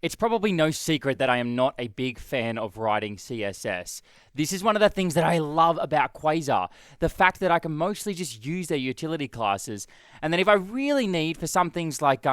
It's probably no secret that I am not a big fan of writing CSS. This is one of the things that I love about Quasar, the fact that I can mostly just use their utility classes, and then if I really need for some things like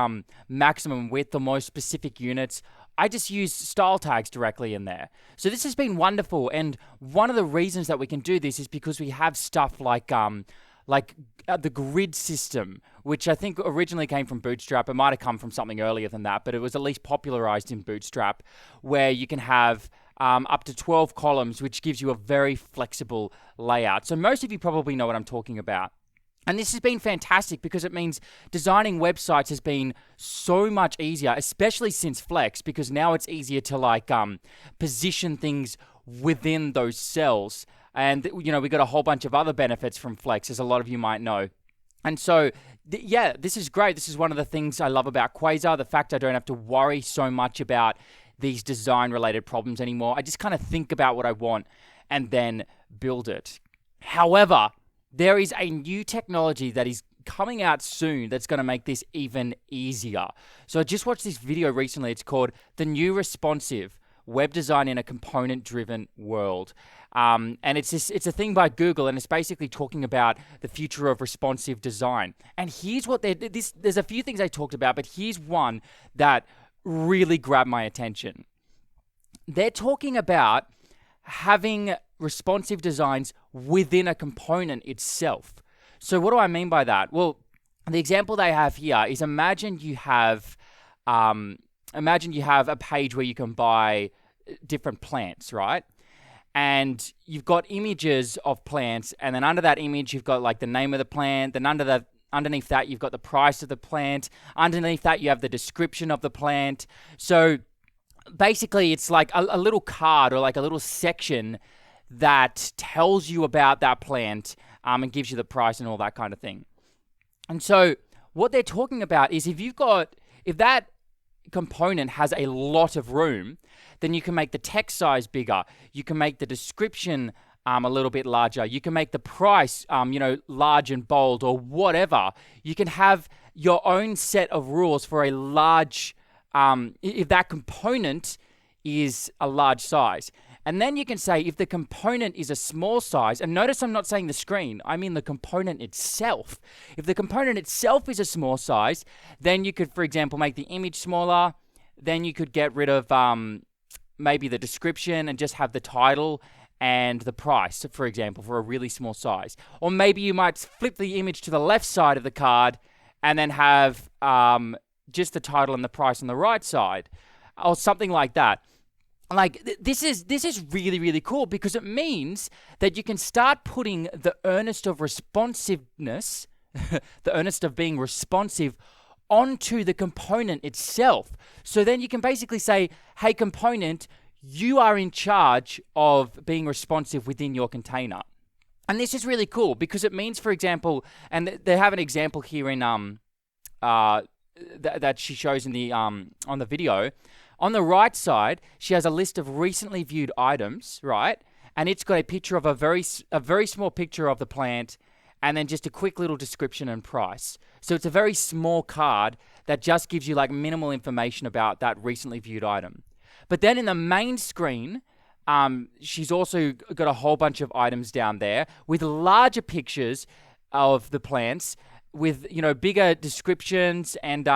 maximum width or more specific units, I just use style tags directly in there. So this has been wonderful, and one of the reasons that we can do this is because we have stuff like the grid system, which I think originally came from Bootstrap. It might have come from something earlier than that, but it was at least popularized in Bootstrap, where you can have up to 12 columns, which gives you a very flexible layout. So most of you probably know what I'm talking about. And this has been fantastic because it means designing websites has been so much easier, especially since Flex, because now it's easier to position things within those cells. And, we got a whole bunch of other benefits from Flex, as a lot of you might know. And so, this is great. This is one of the things I love about Quasar, the fact I don't have to worry so much about these design-related problems anymore. I just kind of think about what I want and then build it. However, there is a new technology that is coming out soon that's going to make this even easier. So I just watched this video recently. It's called The New Responsive Web Design in a Component-Driven World. And it's a thing by Google, and it's basically talking about the future of responsive design. And here's what there's a few things I talked about, but here's one that really grabbed my attention. They're talking about having responsive designs within a component itself. So what do I mean by that? Well, the example they have here is imagine you have a page where you can buy different plants, right? And you've got images of plants, and then under that image you've got like the name of the plant, then underneath that you've got the price of the plant, underneath that you have the description of the plant. So basically it's like a little card or like a little section that tells you about that plant and gives you the price and all that kind of thing. And so what they're talking about is if that component has a lot of room, then you can make the text size bigger. You can make the description a little bit larger. You can make the price, large and bold or whatever. You can have your own set of rules for a large, if that component is a large size. And then you can say if the component is a small size, and notice I'm not saying the screen, I mean the component itself. If the component itself is a small size, then you could, for example, make the image smaller. Then you could get rid of maybe the description and just have the title and the price, for example, for a really small size. Or maybe you might flip the image to the left side of the card and then have just the title and the price on the right side, or something like that. This is really, really cool because it means that you can start putting the earnest of responsiveness, the earnest of being responsive, onto the component itself. So then you can basically say, hey, component, you are in charge of being responsive within your container. And this is really cool because it means, for example, and they have an example here in that she shows in the on the video. On the right side, she has a list of recently viewed items, right? And it's got a picture of a very small picture of the plant, and then just a quick little description and price. So it's a very small card that just gives you like minimal information about that recently viewed item. But then in the main screen, she's also got a whole bunch of items down there with larger pictures of the plants, with bigger descriptions and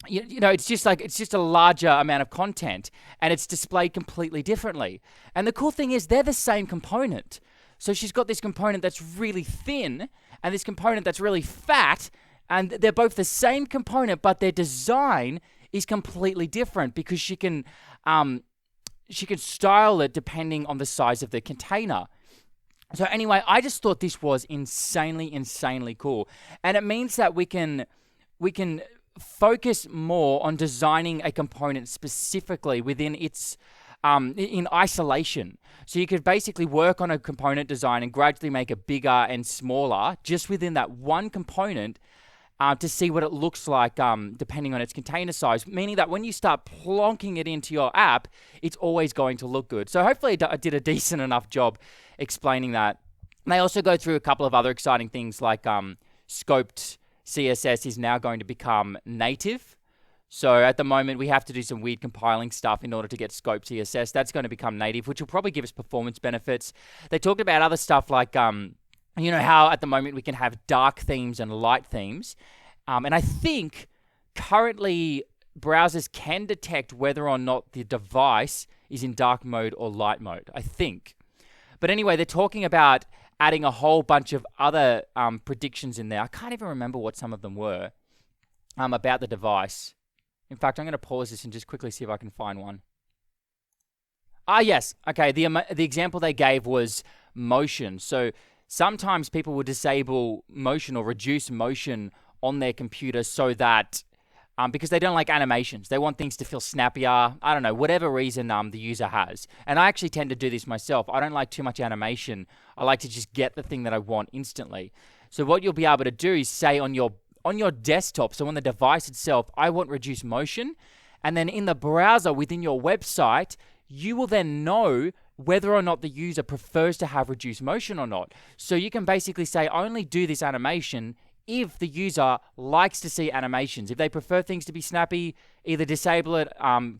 it's just a larger amount of content, and it's displayed completely differently. And the cool thing is they're the same component. So she's got this component that's really thin and this component that's really fat, and they're both the same component, but their design is completely different because she can style it depending on the size of the container. So anyway, I just thought this was insanely cool. And it means that we can focus more on designing a component specifically within its in isolation. So you could basically work on a component design and gradually make it bigger and smaller just within that one component to see what it looks like depending on its container size, meaning that when you start plonking it into your app, it's always going to look good. So hopefully I did a decent enough job explaining that. And they also go through a couple of other exciting things like scoped CSS is now going to become native. So at the moment, we have to do some weird compiling stuff in order to get scope CSS. That's going to become native, which will probably give us performance benefits. They talked about other stuff like, you know, how at the moment we can have dark themes and light themes. And I think currently browsers can detect whether or not the device is in dark mode or light mode, I think. But anyway, they're talking about adding a whole bunch of other predictions in there. I can't even remember what some of them were about the device. In fact, I'm going to pause this and just quickly see if I can find one. Yes. Okay, the example they gave was motion. So sometimes people will disable motion or reduce motion on their computer so that because they don't like animations. They want things to feel snappier. I don't know, whatever reason the user has. And I actually tend to do this myself. I don't like too much animation. I like to just get the thing that I want instantly. So what you'll be able to do is say on your desktop, so on the device itself, I want reduce motion. And then in the browser within your website, you will then know whether or not the user prefers to have reduced motion or not. So you can basically say, only do this animation if the user likes to see animations. If they prefer things to be snappy, either disable it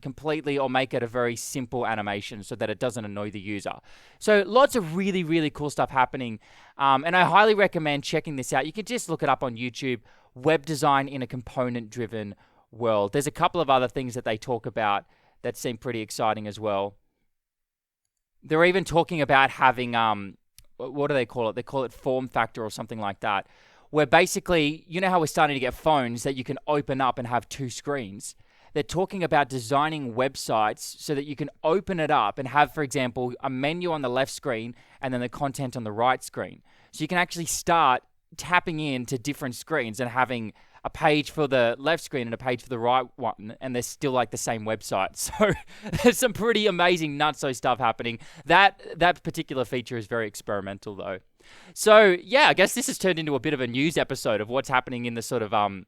completely or make it a very simple animation so that it doesn't annoy the user. So lots of really, really cool stuff happening. And I highly recommend checking this out. You can just look it up on YouTube, web design in a component-driven world. There's a couple of other things that they talk about that seem pretty exciting as well. They're even talking about having, what do they call it? They call it form factor or something like that, where basically, you know how we're starting to get phones that you can open up and have two screens? They're talking about designing websites so that you can open it up and have, for example, a menu on the left screen and then the content on the right screen. So you can actually start tapping into different screens and having a page for the left screen and a page for the right one, and they're still like the same website. So there's some pretty amazing nutso stuff happening. That particular feature is very experimental though. So yeah, I guess this has turned into a bit of a news episode of what's happening in the sort of in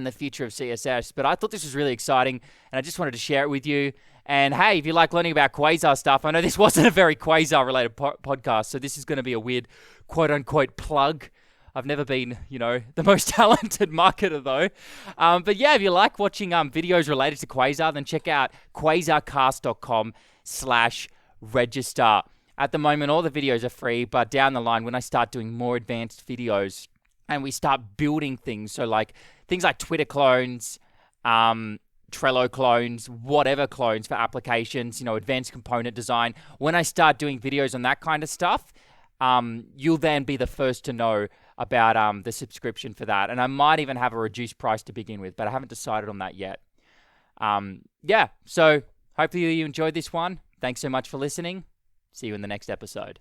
the future of CSS. But I thought this was really exciting, and I just wanted to share it with you. And hey, if you like learning about Quasar stuff, I know this wasn't a very Quasar related podcast, so this is going to be a weird quote unquote plug. I've never been, the most talented marketer though. But yeah, if you like watching videos related to Quasar, then check out quasarcast.com/register. At the moment, all the videos are free, but down the line, when I start doing more advanced videos and we start building things, so like things like Twitter clones, Trello clones, whatever clones for applications, advanced component design, when I start doing videos on that kind of stuff, you'll then be the first to know about the subscription for that. And I might even have a reduced price to begin with, but I haven't decided on that yet. So hopefully you enjoyed this one. Thanks so much for listening. See you in the next episode.